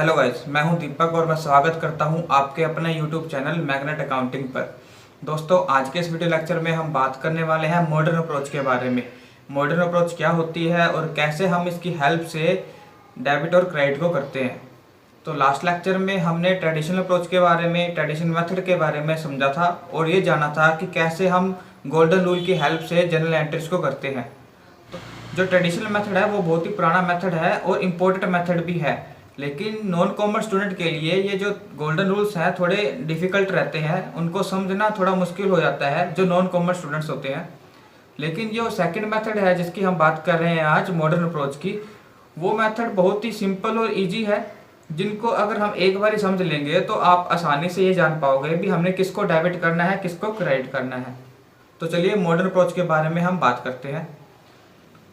Hello guys, मैं हूं दीपक और मैं स्वागत करता हूं आपके अपने यूट्यूब चैनल मैग्नेट अकाउंटिंग पर। दोस्तों, आज के इस वीडियो लेक्चर में हम बात करने वाले हैं मॉडर्न अप्रोच के बारे में। मॉडर्न अप्रोच क्या होती है और कैसे हम इसकी हेल्प से डेबिट और क्रेडिट को करते हैं। तो लास्ट लेक्चर में हमने ट्रेडिशनल अप्रोच के बारे में, ट्रेडिशनल मेथड के बारे में समझा था और ये जाना था कि कैसे हम गोल्डन रूल की हेल्प से जनरल एंट्रीज को करते हैं। जो ट्रेडिशनल मेथड है वो बहुत ही पुराना मेथड है और इम्पोर्टेंट मेथड भी है, लेकिन नॉन कॉमर्स स्टूडेंट के लिए ये जो गोल्डन रूल्स हैं थोड़े डिफिकल्ट रहते हैं, उनको समझना थोड़ा मुश्किल हो जाता है जो नॉन कॉमर्स स्टूडेंट्स होते हैं। लेकिन जो सेकंड मेथड है जिसकी हम बात कर रहे हैं आज, मॉडर्न अप्रोच की, वो मेथड बहुत ही सिंपल और ईजी है, जिनको अगर हम एक बार ही समझ लेंगे तो आप आसानी से ये जान पाओगे भी हमने किसको डेबिट करना है, किसको क्रेडिट करना है। तो चलिए मॉडर्न अप्रोच के बारे में हम बात करते हैं।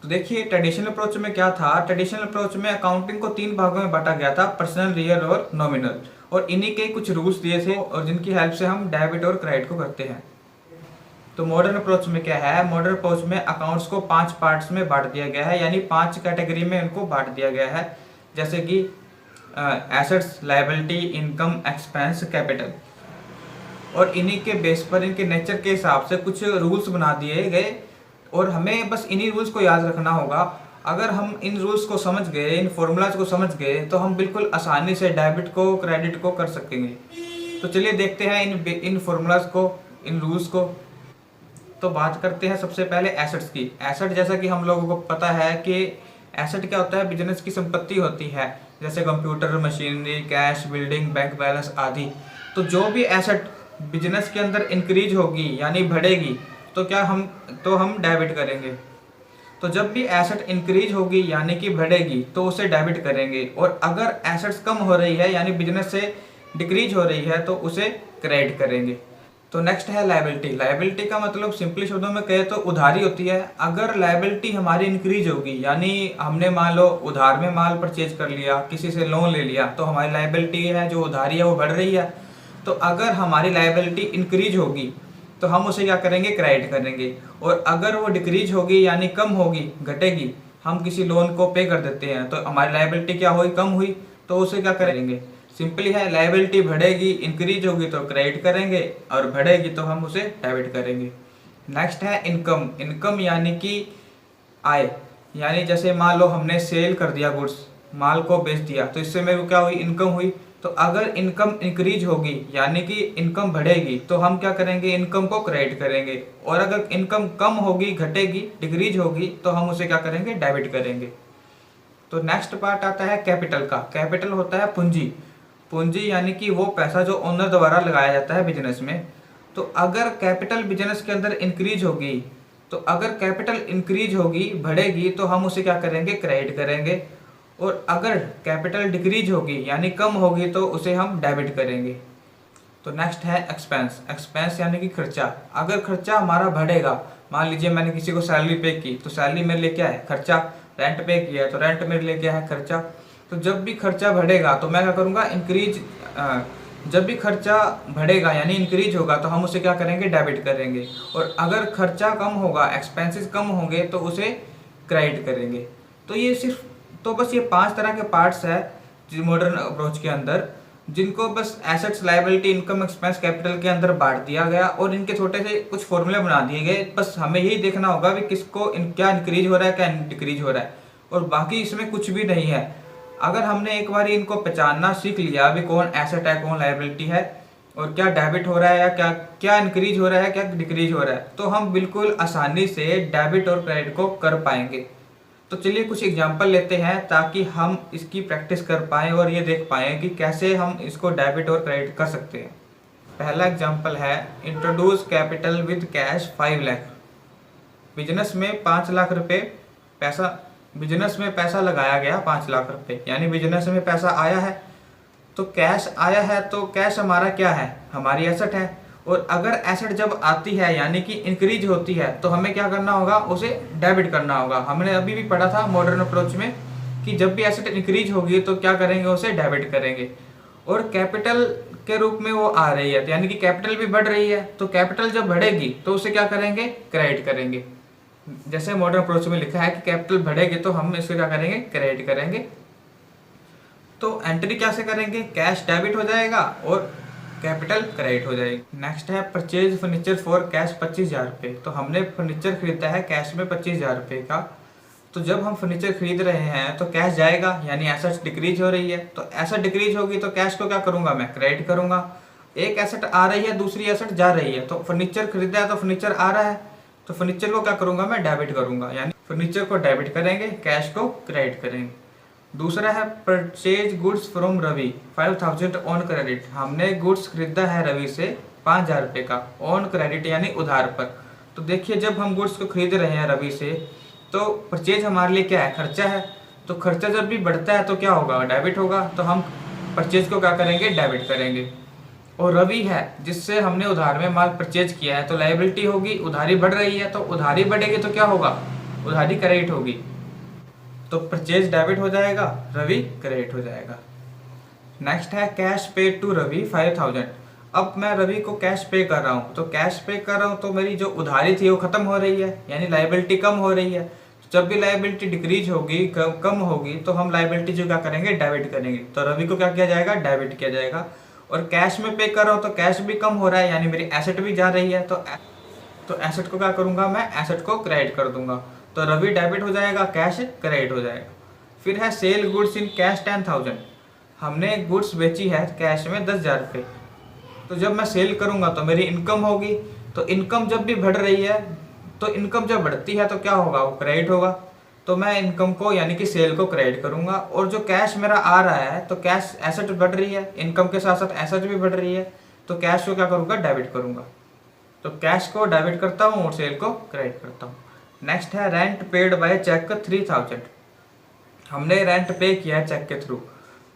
तो देखिए, ट्रेडिशनल अप्रोच में क्या था। ट्रेडिशनल अप्रोच में अकाउंटिंग को 3 भागों में बांटा गया था, पर्सनल, रियल और नॉमिनल, और इन्हीं के कुछ रूल्स दिए थे और जिनकी हेल्प से हम डेबिट और क्रेडिट को करते हैं। तो मॉडर्न अप्रोच में क्या है, मॉडर्न अप्रोच में अकाउंट्स को 5 पार्ट्स में बांट दिया गया है, यानी 5 कैटेगरी में इनको बांट दिया गया है, जैसे कि assets, liability, income, expense, capital. और इन्हीं के बेस पर, इनके नेचर के हिसाब से कुछ रूल्स बना दिए गए और हमें बस इन्हीं रूल्स को याद रखना होगा। अगर हम इन रूल्स को समझ गए, इन फॉर्मूलाज को समझ गए, तो हम बिल्कुल आसानी से डेबिट को, क्रेडिट को कर सकेंगे। तो चलिए देखते हैं इन फॉर्मूलाज को, इन रूल्स को। तो बात करते हैं सबसे पहले एसेट्स की। एसेट, जैसा कि हम लोगों को पता है कि एसेट क्या होता है, बिजनेस की संपत्ति होती है, जैसे computer, machinery, cash, building, bank balance आदि। तो जो भी एसेट बिजनेस के अंदर इंक्रीज होगी यानी बढ़ेगी तो हम डेबिट करेंगे। तो जब भी एसेट इंक्रीज होगी यानी कि बढ़ेगी तो उसे डेबिट करेंगे, और अगर एसेट्स कम हो रही है यानी बिजनेस से डिक्रीज हो रही है तो उसे क्रेडिट करेंगे। तो नेक्स्ट है लायबिलिटी। लायबिलिटी का मतलब सिंपली शब्दों में कहे तो उधारी होती है। अगर लायबिलिटी हमारी इंक्रीज होगी यानी हमने मान लो उधार में माल परचेज कर लिया, किसी से लोन ले लिया, तो हमारी लायबिलिटी है, जो उधारी है वो बढ़ रही है। तो अगर हमारी लायबिलिटी इंक्रीज होगी तो हम उसे क्या करेंगे, क्रेडिट करेंगे। और अगर वो डिक्रीज होगी यानी कम होगी, घटेगी, हम किसी लोन को पे कर देते हैं, तो हमारी लायबिलिटी क्या हुई, कम हुई, तो उसे क्या करेंगे, सिंपली है, लायबिलिटी बढ़ेगी, इंक्रीज होगी तो क्रेडिट करेंगे और बढ़ेगी तो हम उसे डेबिट करेंगे। नेक्स्ट है इनकम। इनकम यानी कि आय, यानी जैसे मान लो हमने सेल कर दिया गुड्स, माल को बेच दिया, तो इससे मेरे को क्या हुई, इनकम हुई। तो अगर इनकम इंक्रीज होगी यानी कि इनकम बढ़ेगी तो हम क्या करेंगे, इनकम को क्रेडिट करेंगे। और अगर इनकम कम होगी, घटेगी, डिक्रीज होगी, तो हम उसे क्या करेंगे, डेबिट करेंगे। तो नेक्स्ट पार्ट आता है कैपिटल का। कैपिटल होता है पूंजी। पूंजी यानी कि वो पैसा जो ओनर द्वारा लगाया जाता है बिजनेस में। तो अगर कैपिटल बिजनेस के अंदर इंक्रीज होगी, तो अगर कैपिटल इंक्रीज होगी, बढ़ेगी, तो हम उसे क्या करेंगे, क्रेडिट करेंगे। और अगर कैपिटल डिक्रीज होगी यानी कम होगी तो उसे हम डेबिट करेंगे। तो नेक्स्ट है एक्सपेंस। एक्सपेंस यानी कि खर्चा। अगर खर्चा हमारा बढ़ेगा, मान लीजिए मैंने किसी को सैलरी पे की, तो सैलरी मेरे लिए क्या है, खर्चा। रेंट पे किया तो रेंट मेरे लिए क्या है, खर्चा। तो जब भी खर्चा बढ़ेगा तो मैं क्या करूँगा, जब भी खर्चा बढ़ेगा यानी इंक्रीज होगा तो हम उसे क्या करेंगे, डेबिट करेंगे। और अगर खर्चा कम होगा, एक्सपेंसेस कम होंगे, तो उसे क्रेडिट करेंगे। तो बस ये 5 तरह के पार्ट्स है मॉडर्न अप्रोच के अंदर, जिनको बस assets, liability, income, expense, capital के अंदर बांट दिया गया और इनके छोटे से कुछ फॉर्मूले बना दिए गए। बस हमें यही देखना होगा कि किसको क्या इंक्रीज हो रहा है, क्या डिक्रीज हो रहा है, और बाकी इसमें कुछ भी नहीं है। अगर हमने एक बार इनको पहचानना सीख लिया भी कौन एसेट है, कौन लायबिलिटी है, और क्या डेबिट हो रहा है या क्या इंक्रीज हो रहा है, क्या डिक्रीज हो रहा है, तो हम बिल्कुल आसानी से डेबिट और क्रेडिट को कर पाएंगे। तो चलिए कुछ एग्जांपल लेते हैं ताकि हम इसकी प्रैक्टिस कर पाएँ और ये देख पाएँ कि कैसे हम इसको डेबिट और क्रेडिट कर सकते हैं। पहला एग्जांपल है, introduce capital with cash 5 lakh. Business में 5 लाख रुपए बिजनेस में पैसा लगाया गया, 5 लाख रुपए, यानी बिजनेस में पैसा आया है, तो कैश आया है, तो कैश हमारा क्या है, हमारी एसेट है। और अगर एसेट जब आती है यानी कि इंक्रीज होती है तो हमें क्या करना होगा, उसे डेबिट करना होगा। हमने अभी भी पढ़ा था मॉडर्न अप्रोच में कि जब भी एसेट इंक्रीज होगी तो क्या करेंगे, उसे डेबिट करेंगे। और कैपिटल के रूप में वो आ रही है, यानी कि कैपिटल भी बढ़ रही है, तो कैपिटल जब बढ़ेगी तो उसे क्या करेंगे, क्रेडिट करेंगे। जैसे मॉडर्न अप्रोच में लिखा है कि कैपिटल बढ़ेगी तो हम इसको क्या करेंगे, क्रेडिट करेंगे। तो एंट्री कैसे करेंगे, कैश डेबिट हो जाएगा और कैपिटल क्रेडिट हो जाएगी। नेक्स्ट है परचेज फर्नीचर फॉर कैश 25,000 रुपये। तो हमने फर्नीचर खरीदा है कैश में 25,000 रुपये का। तो जब हम फर्नीचर खरीद रहे हैं तो कैश जाएगा, यानी एसेट्स डिक्रीज हो रही है। तो एसेट डिक्रीज होगी तो कैश को क्या करूंगा, मैं क्रेडिट करूंगा। एक एसेट आ रही है, दूसरी एसेट जा रही है। तो फर्नीचर खरीदा है तो फर्नीचर आ रहा है, तो फर्नीचर को क्या करूंगा, मैं डेबिट करूंगा, यानी फर्नीचर को डेबिट करेंगे, कैश को क्रेडिट करेंगे। दूसरा है purchase goods from Ravi 5,000 on credit. हमने गुड्स खरीदा है रवि से 5,000 रुपये का ऑन क्रेडिट, यानी उधार पर। तो देखिए जब हम गुड्स को खरीद रहे हैं रवि से, तो परचेज हमारे लिए क्या है, खर्चा है। तो खर्चा जब भी बढ़ता है तो क्या होगा, डेबिट होगा। तो हम परचेज को क्या करेंगे, डेबिट करेंगे। और रवि है जिससे हमने उधार में माल परचेज किया है, तो लायबिलिटी होगी, उधारी बढ़ रही है। तो उधारी बढ़ेगी तो क्या होगा, उधारी क्रेडिट होगी। तो परचेज डेबिट हो जाएगा, रवि क्रेडिट हो जाएगा। नेक्स्ट है कैश पे टू रवि 5,000। अब मैं रवि को कैश पे कर रहा हूँ, तो कैश पे कर रहा हूँ तो मेरी जो उधारी थी वो खत्म हो रही है, यानी लायबिलिटी कम हो रही है। जब भी लायबिलिटी डिक्रीज होगी, कम होगी, तो हम लायबिलिटी जो क्या करेंगे, डेबिट करेंगे। तो रवि को क्या किया जाएगा, डेबिट किया जाएगा। और कैश में पे कर रहा हूँ तो कैश भी कम हो रहा है, यानी मेरी एसेट भी जा रही है। तो एसेट को क्या करूंगा, मैं एसेट को क्रेडिट कर दूंगा। तो रवि डेबिट हो जाएगा, कैश क्रेडिट हो जाएगा। फिर है सेल गुड्स इन कैश 10,000। हमने गुड्स बेची है कैश में 10,000 रुपये। तो जब मैं सेल करूंगा तो मेरी इनकम होगी। तो इनकम जब भी बढ़ रही है, तो इनकम जब बढ़ती है तो क्या होगा, वो क्रेडिट होगा। तो मैं इनकम को यानी कि सेल को क्रेडिट करूंगा। और जो कैश मेरा आ रहा है, तो कैश एसेट बढ़ रही है, इनकम के साथ साथ एसेट भी बढ़ रही है। तो कैश को क्या करूंगा, डेबिट करूंगा। तो कैश को डेबिट करता हूँ और सेल को क्रेडिट करता हूँ। नेक्स्ट है रेंट पेड बाय चेक 3,000। हमने रेंट पे किया है चेक के थ्रू।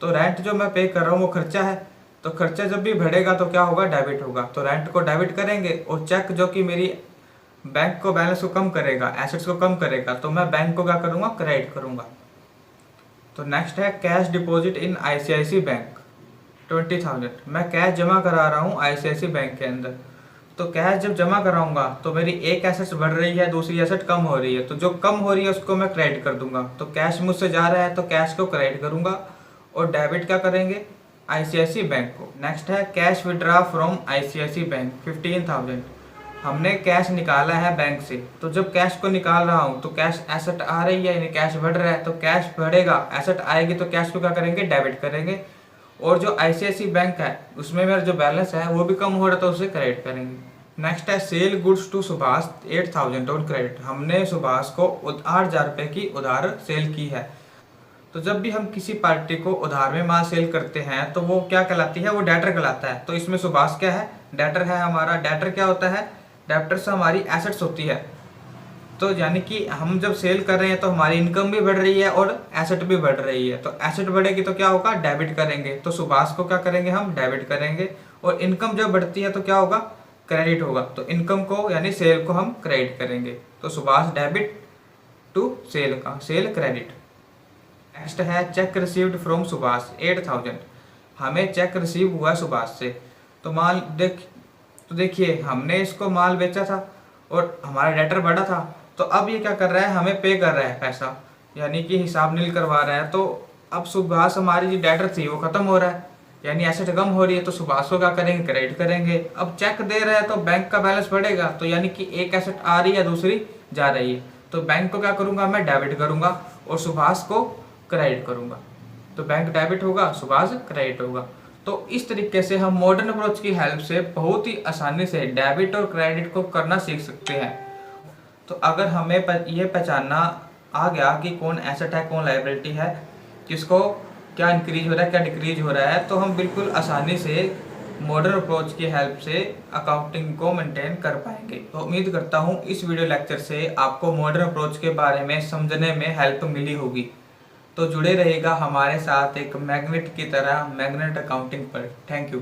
तो रेंट जो मैं पे कर रहा हूँ वो खर्चा है। तो खर्चा जब भी बढ़ेगा तो क्या होगा, डेबिट होगा। तो रेंट को डेबिट करेंगे। और चेक जो कि मेरी बैंक को बैलेंस को कम करेगा, एसेट्स को कम करेगा, तो मैं बैंक को क्या करूँगा, क्रेडिट करूँगा। तो नेक्स्ट है cash deposit in ICICI bank 20,000। मैं कैश जमा करा रहा हूँ ICICI बैंक के अंदर। तो कैश जब जमा कराऊंगा तो मेरी एक एसेट बढ़ रही है, दूसरी एसेट कम हो रही है। तो जो कम हो रही है उसको मैं क्रेडिट कर दूंगा। तो कैश मुझसे जा रहा है तो कैश को क्रेडिट करूंगा और डेबिट क्या करेंगे, ICICI बैंक को। नेक्स्ट है cash withdraw from ICICI bank 15,000। हमने कैश निकाला है बैंक से। तो जब कैश को निकाल रहा हूँ तो कैश एसेट आ रही है, यानी कैश बढ़ रहा है। तो कैश बढ़ेगा, एसेट आएगी, तो कैश को क्या करेंगे, डेबिट करेंगे। और जो ICICI बैंक है उसमें मेरा जो बैलेंस है वो भी कम हो रहा है, तो उसे क्रेडिट करेंगे। नेक्स्ट है sale goods to Subhash 8,000 on credit. हमने सुभाष को 8,000 रुपये की उधार सेल की है। तो जब भी हम किसी पार्टी को उधार में माल सेल करते हैं तो वो क्या कहलाती है, वो डेटर कहलाता है। तो इसमें सुभाष क्या है, डेटर है हमारा। डेटर क्या होता है, डेटर से हमारी एसेट्स होती है। तो यानी कि हम जब सेल कर रहे हैं तो हमारी इनकम भी बढ़ रही है और एसेट भी बढ़ रही है। तो एसेट बढ़ेगी तो क्या होगा, डेबिट करेंगे। तो सुभाष को क्या करेंगे, हम डेबिट करेंगे। और इनकम जब बढ़ती है तो क्या होगा, क्रेडिट होगा। तो इनकम को यानी सेल को हम क्रेडिट करेंगे। तो सुभाष डेबिट टू सेल का, सेल क्रेडिट। नेक्स्ट है चेक रिसीव्ड फ्रॉम सुभाष 8,000। हमें चेक रिसीव हुआ सुभाष से। तो माल देखिए हमने इसको माल बेचा था और हमारा डेटर बढ़ा था। तो अब ये क्या कर रहा है, हमें पे कर रहा है पैसा, यानी कि हिसाब नील करवा रहा है। तो अब सुभाष हमारी जो डेटर थी वो खत्म हो रहा है, यानी एसेट कम हो रही है। तो सुभाष को क्या करेंगे, क्रेडिट करेंगे। अब चेक दे रहे हैं तो बैंक का बैलेंस बढ़ेगा। तो यानी कि एक एसेट आ रही है, दूसरी जा रही है। तो बैंक को क्या करूंगा, मैं डेबिट करूंगा और सुभाष को क्रेडिट करूंगा। तो बैंक डेबिट होगा, सुभाष क्रेडिट होगा। तो इस तरीके से हम मॉडर्न अप्रोच की हेल्प से बहुत ही आसानी से डेबिट और क्रेडिट को करना सीख सकते हैं। तो अगर हमें ये पहचानना आ गया कि कौन एसेट है, कौन लायबिलिटी है, किसको क्या इंक्रीज हो रहा है, क्या डिक्रीज हो रहा है, तो हम बिल्कुल आसानी से मॉडर्न अप्रोच की हेल्प से अकाउंटिंग को मेंटेन कर पाएंगे। तो उम्मीद करता हूँ इस वीडियो लेक्चर से आपको मॉडर्न अप्रोच के बारे में समझने में हेल्प मिली होगी। तो जुड़े रहेगा हमारे साथ एक मैग्नेट की तरह मैग्नेट अकाउंटिंग पर। Thank you.